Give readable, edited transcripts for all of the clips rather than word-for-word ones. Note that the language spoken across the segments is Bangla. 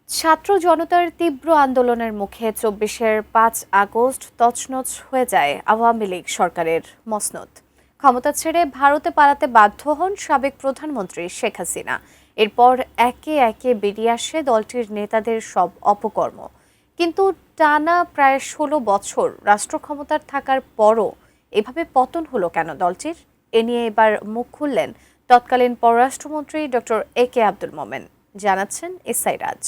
ছাত্র জনতার তীব্র আন্দোলনের মুখে ২৪-এর ৫ আগস্ট তছনছ হয়ে যায় আওয়ামী লীগ সরকারের মসনদ। ক্ষমতা ছেড়ে ভারতে পালাতে বাধ্য হন সাবেক প্রধানমন্ত্রী শেখ হাসিনা। এরপর একে একে বেরিয়ে আসে দলটির নেতাদের সব অপকর্ম। কিন্তু টানা প্রায় ১৬ বছর রাষ্ট্র ক্ষমতার থাকার পরও এভাবে পতন হলো কেন দলটির? এ নিয়ে এবার মুখ খুললেন তৎকালীন পররাষ্ট্রমন্ত্রী ডক্টর এ.কে আব্দুল মোমেন। জানাচ্ছেন এসআই রাজ।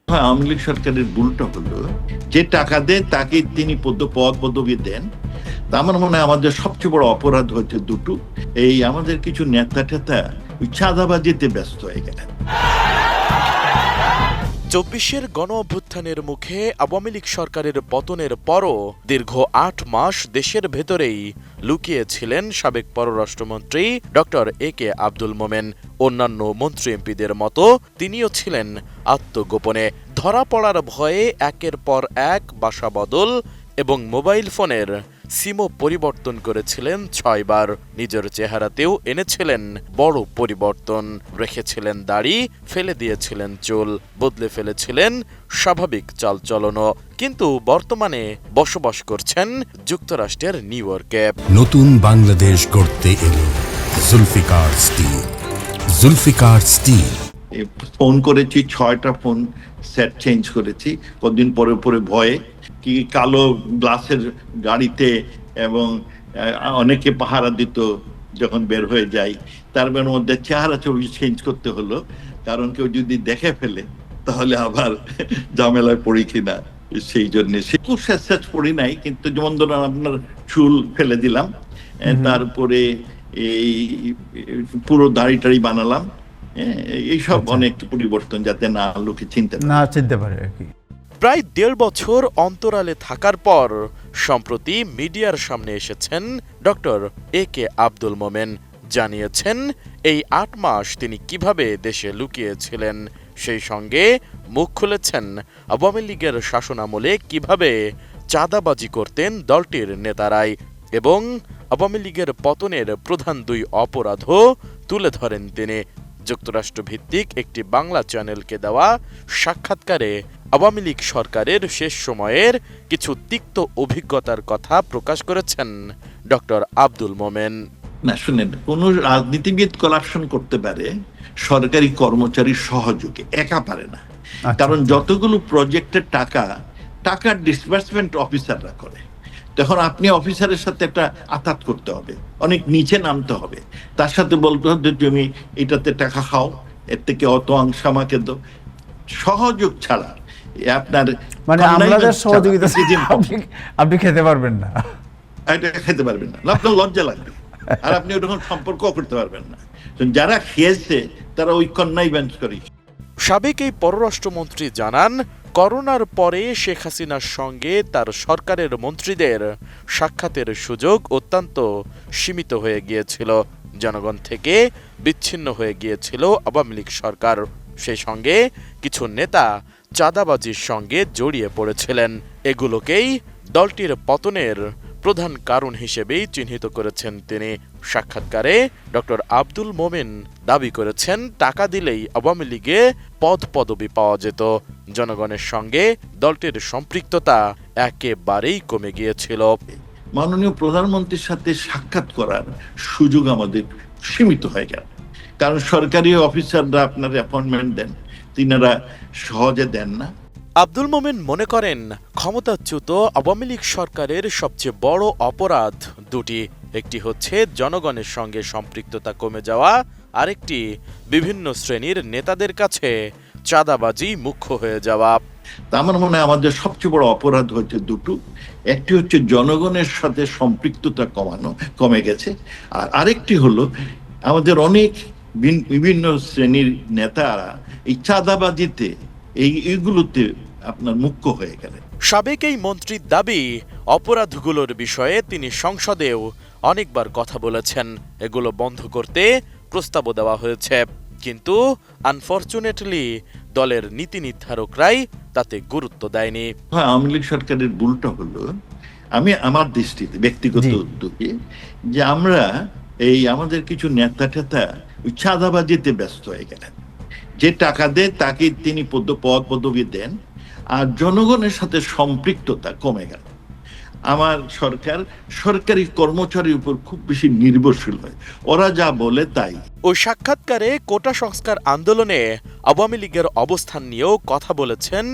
আওয়ামী লীগ সরকারের ভুলটা হলো যে টাকা দেন তাকে তিনি পদ পদবি দেন। তা আমার মনে হয় আমাদের সবচেয়ে বড় অপরাধ হচ্ছে দুটো। এই আমাদের কিছু নেতা টেতা চাঁদাবাজিতে ব্যস্ত হয়ে গেলেন। ২৪-এর গণ অভ্যুত্থানের মুখে আওয়ামী লীগ সরকারের পতনের পরও দীর্ঘ ৮ মাস দেশের ভেতরেই লুকিয়েছিলেন সাবেক পররাষ্ট্রমন্ত্রী ডক্টর এ.কে আব্দুল মোমেন। অন্যান্য মন্ত্রী এমপিদের মতো তিনিও ছিলেন আত্মগোপনে। ধরা পড়ার ভয়ে একের পর এক বাসা বদল এবং মোবাইল ফোনের সিমও পরিবর্তন করেছিলেন ৬ বার। নিজের চেহারাতেও এনেছিলেন বড় পরিবর্তন। রেখেছিলেন দাড়ি, ফেলে দিয়েছিলেন চুল, বদলে ফেলেছিলেন স্বাভাবিক চালচলনও। কিন্তু বর্তমানে বসবাস করছেন যুক্তরাষ্ট্রের নিউ ইয়র্কে। নতুন বাংলাদেশ গড়তে এলো Zulfikar steel. Zulfikar steel. Phone করেছি, ৬টা ফোন সেট চেঞ্জ করেছি কদিন পরে পরে ভয়ে। কি কালো গ্লাসের গাড়িতে এবং অনেকে পাহারা দিত যখন বের হয়ে যাই, তার মধ্যে চেহারা ছবি চেঞ্জ করতে হলো, কারণ কেউ যদি দেখে ফেলে তাহলে আবার ঝামেলায় পড়ি কিনা, সেই জন্য সে পড়ি নাই। কিন্তু যেমন ধরুন আপনার চুল ফেলে দিলাম, তারপরে এই পুরো দাড়ি টাড়ি বানালাম, এইসব অনেক পরিবর্তন যাতে না লোকে চিনতে পারে আর কি। প্রায় ১.৫ বছর অন্তরালে থাকার পর সম্প্রতি মিডিয়ার সামনে এসেছেন ডক্টর এ.কে আব্দুল মোমেন। জানিয়েছেন এই ৮ মাস তিনি কিভাবে দেশে লুকিয়েছিলেন। সেই সঙ্গে মুখ খুলেছেন আওয়ামী লীগের শাসনামলে কিভাবে চাঁদাবাজি করতেন দলটির নেতারাই, এবং আওয়ামী লীগের পতনের প্রধান ২ অপরাধও তুলে ধরেন তিনি। যুক্তরাষ্ট্রভিত্তিক একটি বাংলা চ্যানেলকে দেওয়া সাক্ষাৎকারে আওয়ামী লীগ সরকারের শেষ সময়ের কিছু তিক্ত অভিজ্ঞতার কথা প্রকাশ করেছেন ডক্টর আব্দুল মোমেন। না শুনেন, কোন রাজনীতিবিদ করাপশন করতে পারে সরকারি কর্মচারীর সহযোগে, একা পারে না। কারণ যতগুলো প্রজেক্টের টাকার ডিসবার্সমেন্ট অফিসাররা করে, তখন আপনি অফিসারের সাথে একটা আঘাত করতে হবে, অনেক নিচে নামতে হবে, তার সাথে বলতে হবে তুমি এটাতে টাকা খাও, এর থেকে অত অংশ আমাকে দাও। সহযোগ ছাড়া আপনার মানে আমাদের সহযোগিতা আপনি খেতে পারবেন না, এটা খেতে পারবেন না, আপনার লজ্জা লাগবে, আর আপনি ওরকম সম্পর্ক করতে পারবেন না। যারা খেয়েছে তারা ওই কন্যাই বেঞ্চ করে। সাবেক এই পররাষ্ট্রমন্ত্রী জানান, করোনার পরে শেখ হাসিনার সঙ্গে তার সরকারের মন্ত্রীদের সাক্ষাতের সুযোগ অত্যন্ত সীমিত হয়ে গিয়েছিল। জনগণ থেকে বিচ্ছিন্ন হয়ে গিয়েছিল আওয়ামী লীগ সরকার। সেই সঙ্গে কিছু নেতা চাঁদাবাজির সঙ্গে জড়িয়ে পড়েছিলেন। এগুলোকেই দলটির পতনের প্রধান কারণ হিসেবেই চিহ্নিত করেছেন তিনি। সাক্ষাৎকারে ডক্টর আব্দুল মোমেন দাবি করেছেন, টাকা দিলেই আওয়ামী লীগে পদবি পাওয়া যেত। জনগণের সঙ্গে দলটির সম্পৃক্ততা একেবারেই কমে গিয়েছিল। মাননীয় প্রধানমন্ত্রীর সাথে সাক্ষাৎ করার সুযোগ আমাদের সীমিত হয়ে গেল, কারণ সরকারি অফিসাররা আপনার অ্যাপয়েন্টমেন্ট দেন, তিনারা সহজে দেন না। আব্দুল মোমেন মনে করেন, ক্ষমতাচ্যুত আওয়ামী লীগ সরকারের সবচেয়ে বড় অপরাধ দুটি। একটি হচ্ছে জনগণের সঙ্গে সম্পৃক্ততা কমে যাওয়া, আরেকটি বিভিন্ন শ্রেণীর নেতাদের কাছে চাঁদাবাজি মুখ্য হয়ে যাওয়া। তা আমার মনে হয় আমাদের সবচেয়ে বড় অপরাধ হচ্ছে দুটো। একটি হচ্ছে জনগণের সাথে সম্পৃক্ততা কমে গেছে, আর আরেকটি হলো আমাদের অনেক বিভিন্ন শ্রেণীর নেতারা এই চাঁদাবাজিতে এইগুলোতে আপনার মুখ্য হয়ে গেলেন। সাবেক এই মন্ত্রীর দাবি, অপরাধগুলোর বিষয়ে তিনি সংসদেও অনেকবার কথা বলেছেন। এগুলো বন্ধ করতে প্রস্তাবও দেওয়া হয়েছে, কিন্তু আনফরচুনেটলি দলের নীতি নির্ধারকরাই তাতে গুরুত্ব দেয়নি। আওয়ামী লীগ সরকারের ভুলটা হলো, আমি আমার দৃষ্টিতে ব্যক্তিগত উদ্যোগে, যে আমরা এই আমাদের কিছু নেতা টেতা চাঁদাবাজিতে ব্যস্ত হয়ে গেলেন। যে টাকা দেয় তাকে তিনি পদ পদবি দেন, আর জনগণের সাথে সম্পৃক্ততা কমে গেল। আমার সরকার সরকারি কর্মচারীর উপর খুব বেশি নির্ভরশীল হয়, ওরা যা বলে তাই। ওই সাক্ষাৎকারে কোটা সংস্কার আন্দোলনে আওয়ামী লীগের অবস্থান নিয়েও কথা বলেছেন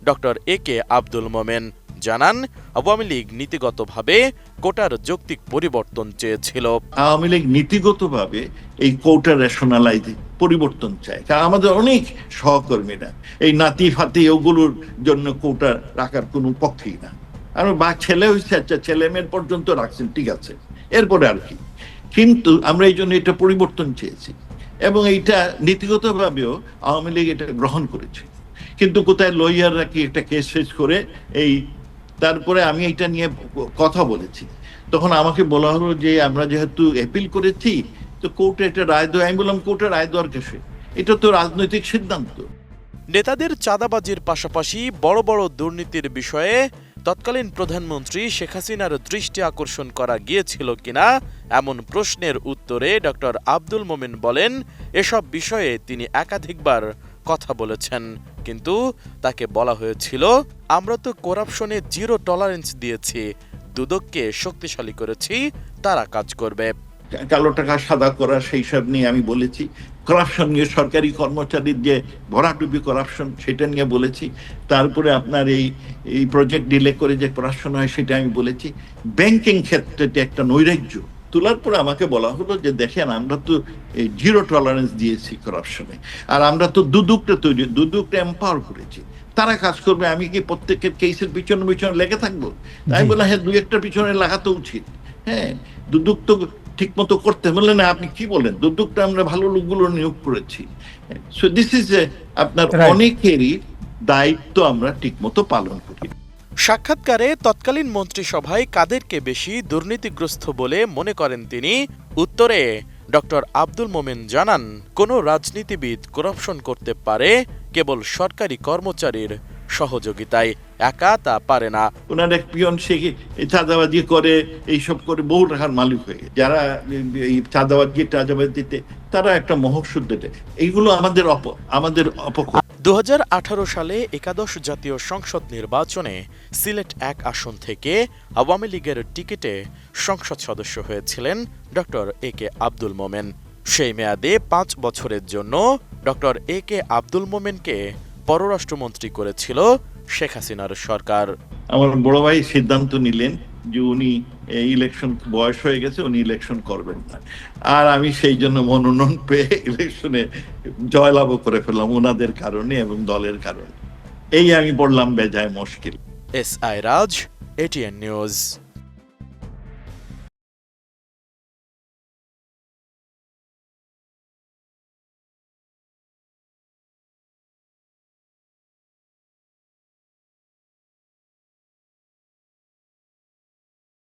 ডক্টর একে আব্দুল মোমেন। জানান, আওয়ামী লীগ নীতিগতভাবে কোটার যৌক্তিক পরিবর্তন চেয়েছিল। আওয়ামী লীগ নীতিগতভাবে এই কোটা রেশনালাইজ পরিবর্তন চায়, কারণ আমাদের অনেক সহকর্মীরা এই নাতি ফাতি ওগুলোর জন্য কোটা রাখার কোনো পক্ষেই না। আর ছেলে হয়েছে, আচ্ছা ছেলে মেয়ের পর্যন্ত রাখছেন, ঠিক আছে, এরপরে আর কি। কিন্তু আমরা এই জন্য এটা পরিবর্তন চেয়েছি এবং এইটা নীতিগতভাবেও আওয়ামী লীগ এটা গ্রহণ করেছে। কিন্তু কোথায় লয়াররা কি একটা কেস ফেস করে এই, তারপরে আমি এটা নিয়ে কথা বলেছি, তখন আমাকে বলা হলো যে আমরা যেহেতু অ্যাপিল করেছি তো কোর্টে একটা রায় দেওয়া। আমি বললাম কোর্টে রায় দেওয়ার কেসে, এটা তো রাজনৈতিক সিদ্ধান্ত। নেতাদের চাঁদাবাজির পাশাপাশি বড় বড় দুর্নীতির বিষয়ে তৎকালীন প্রধানমন্ত্রী শেখ হাসিনার দৃষ্টি আকর্ষণ করা গিয়েছিল কিনা এমন প্রশ্নের উত্তরে ডক্টর আব্দুল মোমেন বলেন, এসব বিষয়ে তিনি একাধিকবার কথা বলেছেন, কিন্তু তাকে বলা হয়েছিল, আমরা তো করাপশনে 0 টলারেন্স দিয়েছি, দুদককে শক্তিশালী করেছি, তারা কাজ করবে। কালো টাকা সাদা করা সেই সব নিয়ে আমি বলেছি, করাপশন নিয়ে সরকারি কর্মচারীর যে ভরাডুবি করাপশন সেটা নিয়ে বলেছি। তারপরে আপনার এই প্রজেক্ট ডিলে করে যে করাপশন হয় সেটা আমি বলেছি। ব্যাংকিং ক্ষেত্রে একটা নৈরাজ্য তোলার পরে আমাকে বলা হলো যে দেখেন আমরা তো 0 টলারেন্স দিয়েছি করাপশনে, আর আমরা তো দুদকটা এম্পাওয়ার করেছি, তারা কাজ করবে। আমি কি প্রত্যেকের কেসের পিছনে পিছনে লেগে থাকবো? তাই বললাম হ্যাঁ, 2-1টার পিছনে লাগাতে উচিত। হ্যাঁ, দুদক তো ঠিক মতো করতে বললেন না, আপনি কি বলেন, দুদকটা আমরা ভালো লোকগুলো নিয়োগ করেছি। সো দিস ইজ আপনার অনেকেরই দায়িত্ব আমরা ঠিক মতো পালন করি। সাক্ষাৎকারে তৎকালীন মন্ত্রিসভায় কাদেরকে বেশি দুর্নীতিগ্রস্ত বলে মনে করেন তিনি, উত্তরে ডক্টর আব্দুল মোমেন জানান, কোনো রাজনীতিবিদ করাপশন করতে পারে কেবল সরকারি কর্মচারীর সহযোগিতায়, একা তা পারে না। ওনার এক পিয়ন সে চাঁদাবাজি করে, এইসব করে বহু টাকার মালিক হয়ে গেছে। যারা এই চাঁদাবাজিতে তারা একটা মহৎ দেয়, এইগুলো আমাদের অপকর্ম। 2018 সালে 11 জাতীয় সংসদ নির্বাচনে সিলেট 1 আসন থেকে আওয়ামী লীগের টিকিটে সংসদ সদস্য হয়েছিলেন ডক্টর একে আব্দুল মোমেন। সেই মেয়াদে 5 বছরের জন্য ডক্টর একে আব্দুল মোমেনকে পররাষ্ট্রমন্ত্রী করেছিল শেখ হাসিনার সরকার। আমার বড় ভাই সিদ্ধান্ত নিলেন যে উনি ইলেকশন বয়স হয়ে গেছে, উনি ইলেকশন করবেন না, আর আমি সেই জন্য মনোনয়ন পেয়ে ইলেকশনে জয়লাভ করে ফেললাম ওনাদের কারণে এবং দলের কারণে। এই আমি বললাম বেজায় মুশকিল। SI রাজ, ATN নিউজ।